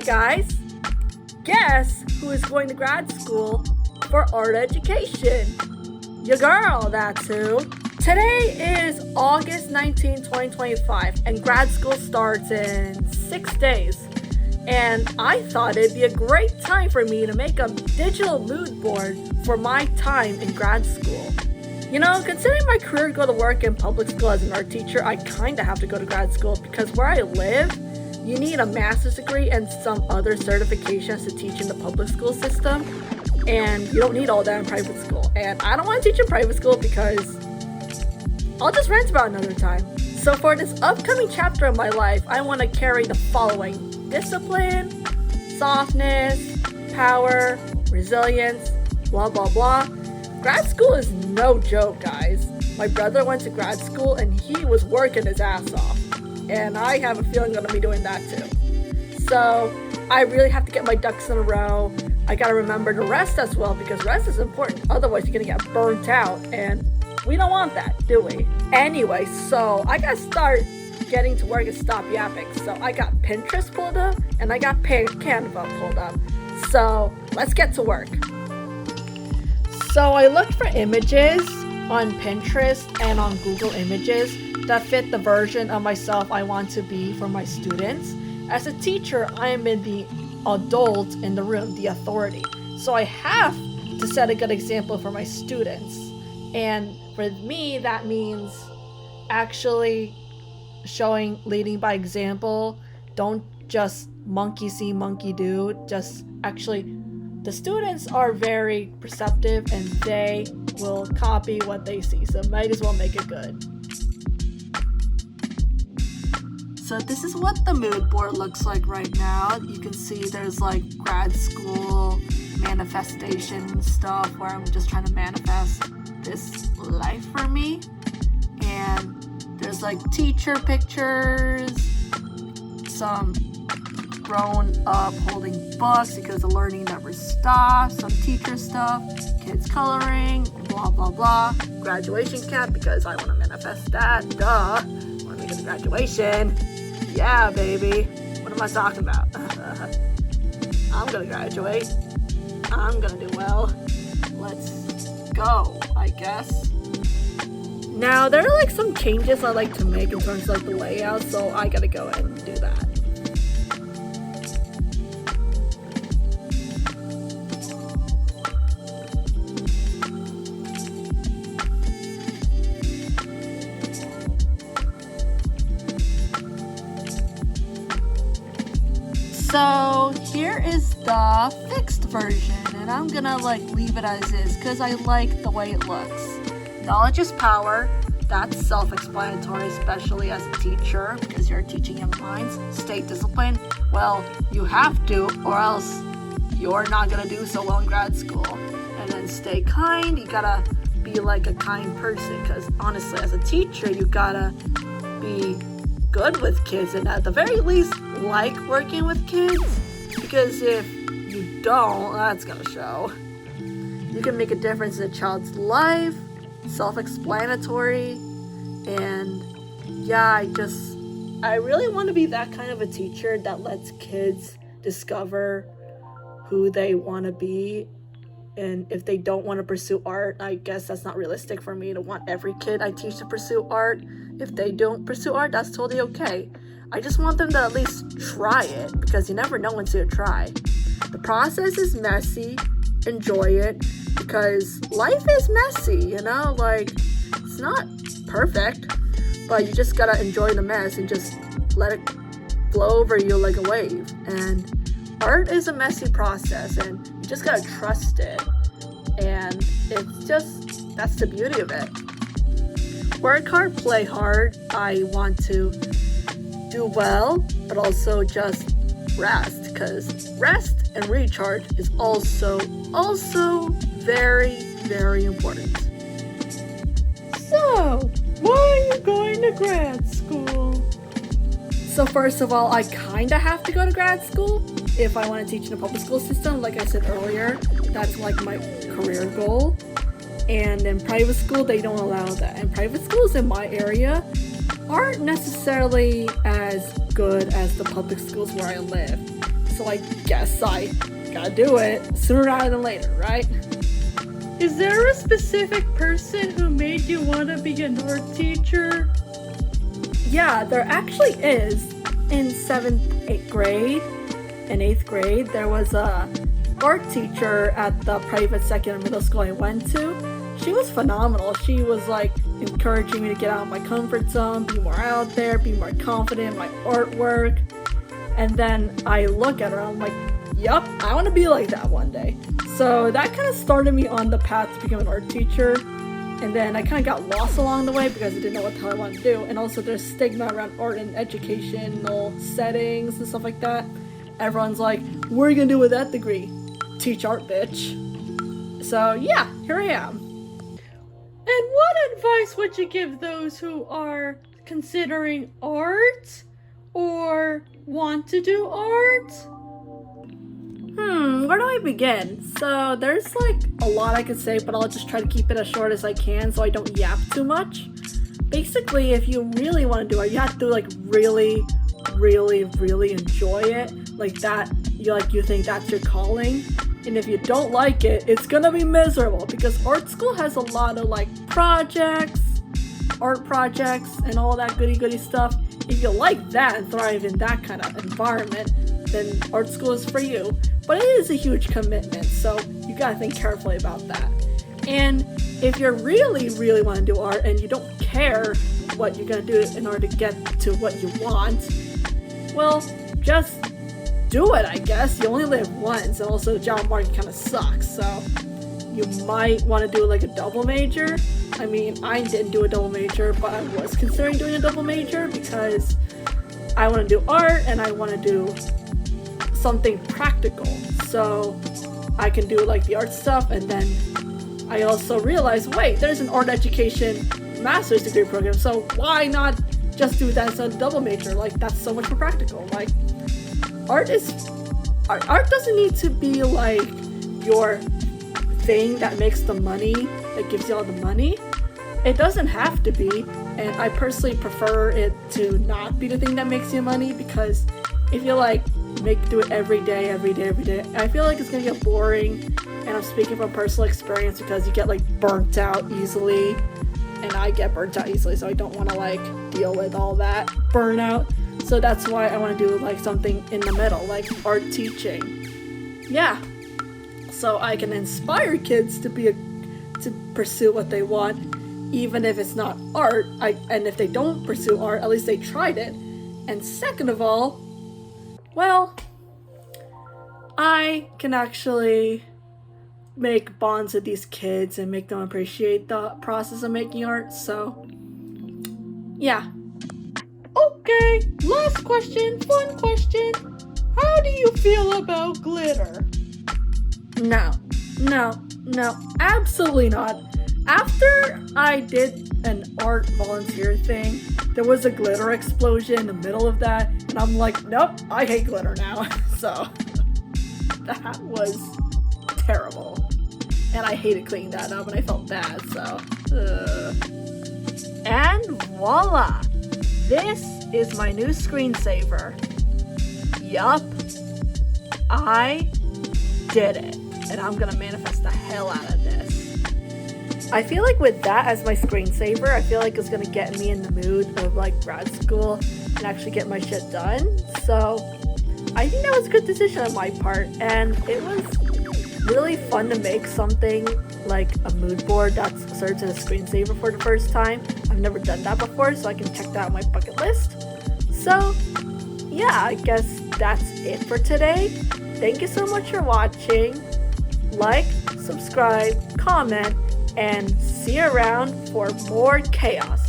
guys! Guess who is going to grad school for art education? Your girl, that's who. Today is August 19, 2025, and grad school starts in 6 days. And I thought it'd be a great time for me to make a digital mood board for my time in grad school. You know, considering my career go to work in public school as an art teacher, I kinda have to go to grad school because where I live, you need a master's degree and some other certifications to teach in the public school system. And you don't need all that in private school. And I don't want to teach in private school because I'll just rant about it another time. So for this upcoming chapter of my life, I want to carry the following: discipline, softness, power, resilience, blah blah blah. Grad school is no joke, guys. My brother went to grad school and he was working his ass off. And I have a feeling I'm going to be doing that too. So I really have to get my ducks in a row. I got to remember to rest as well because rest is important. Otherwise you're going to get burnt out and we don't want that, do we? Anyway, so I got to start getting to work and stop yapping. So I got Pinterest pulled up and I got Canva pulled up. So let's get to work. So I looked for images on Pinterest and on Google Images that fit the version of myself I want to be for my students. As a teacher, I am the adult in the room, the authority. So I have to set a good example for my students. And for me, that means actually leading by example. Don't just monkey see, monkey do. Just actually, the students are very perceptive and they will copy what they see. So might as well make it good. So this is what the mood board looks like right now. You can see there's like grad school manifestation stuff where I'm just trying to manifest this life for me. And there's like teacher pictures, some grown up holding books because the learning never stops, some teacher stuff, kids coloring, blah blah blah, graduation cap because I want to manifest that, duh, when we get to graduation. Yeah, baby. What am I talking about? I'm gonna graduate. I'm gonna do well. Let's go, I guess. Now, there are like some changes I like to make in terms of like the layout, so I gotta go ahead and do that. So here is the fixed version, and I'm gonna like leave it as is because I like the way it looks. Knowledge is power. That's self-explanatory, especially as a teacher because you're teaching young minds. Stay disciplined. Well, you have to, or else you're not gonna do so well in grad school. And then stay kind. You gotta be like a kind person because honestly, as a teacher, you gotta be good with kids and at the very least like working with kids, because if you don't, that's gonna show. You can make a difference in a child's life, self-explanatory, and yeah, I really want to be that kind of a teacher that lets kids discover who they want to be. And if they don't want to pursue art, I guess that's not realistic for me to want every kid I teach to pursue art. If they don't pursue art, that's totally okay. I just want them to at least try it because you never know until you try. The process is messy. Enjoy it because life is messy, you know? Like, it's not perfect, but you just gotta enjoy the mess and just let it flow over you like a wave. And art is a messy process and you just gotta trust it. And it's just, that's the beauty of it. Work hard, play hard. I want to do well, but also just rest, because rest and recharge is also very, very important. So, why are you going to grad school? So first of all, I kind of have to go to grad school if I want to teach in a public school system. Like I said earlier, that's like my career goal. And in private school, they don't allow that. And private schools in my area aren't necessarily as good as the public schools where I live. so I guess I gotta do it sooner rather than later, right? Is there a specific person who made you want to be an art teacher? Yeah, there actually is. In 7th, 8th grade, in 8th grade, there was a art teacher at the private secondary middle school I went to. She was phenomenal. She was like encouraging me to get out of my comfort zone, be more out there, be more confident in my artwork. And then I look at her and I'm like, yup, I want to be like that one day. So that kind of started me on the path to become an art teacher. And then I kind of got lost along the way because I didn't know what the hell I wanted to do. And also there's stigma around art in educational settings and stuff like that. Everyone's like, what are you going to do with that degree? Teach art, bitch. So yeah, here I am. And what advice would you give those who are considering art or want to do art? Where do I begin? So there's like a lot I could say, but I'll just try to keep it as short as I can so I don't yap too much. Basically, if you really want to do it, you have to like really enjoy it. Like that, you think that's your calling. And if you don't like it, it's gonna be miserable because art school has a lot of like art projects and all that goody stuff. If you like that and thrive in that kind of environment, then art school is for you. But it is a huge commitment, so you gotta think carefully about that. And if you really want to do art and you don't care what you're gonna do in order to get to what you want, well, just do it, I guess. You only live once, and also the job market kind of sucks, so you might want to do like a double major. I mean, I didn't do a double major, but I was considering doing a double major because I want to do art and I want to do something practical, so I can do like the art stuff. And then I also realized, wait, there's an art education master's degree program, so why not just do that as a double major? Like, that's so much more practical. Like, art doesn't need to be like your thing that makes the money, that gives you all the money. It doesn't have to be, and I personally prefer it to not be the thing that makes you money, because if you like do it every day, I feel like it's gonna get boring. And I'm speaking from personal experience because you get like burnt out easily, and I get burnt out easily, so I don't want to like deal with all that burnout. So that's why I want to do like something in the middle, like art teaching. Yeah, so I can inspire kids to pursue what they want, even if it's not art. And if they don't pursue art, at least they tried it. And second of all, well, I can actually make bonds with these kids and make them appreciate the process of making art. So yeah. Okay, last question, fun question. How do you feel about glitter? No, absolutely not. After I did an art volunteer thing, there was a glitter explosion in the middle of that, and I'm like, nope, I hate glitter now. So that was terrible. And I hated cleaning that up, and I felt bad, so. And voila! This is my new screensaver. Yup, I did it, and I'm gonna manifest the hell out of this. I feel like with that as my screensaver, I feel like it's gonna get me in the mood of like grad school and actually get my shit done. So I think that was a good decision on my part, and it was really fun to make something like a mood board that serves as a screensaver for the first time. I've never done that before, so I can check that on my bucket list. So yeah, I guess that's it for today. Thank you so much for watching. Like, subscribe, comment, and see you around for more chaos.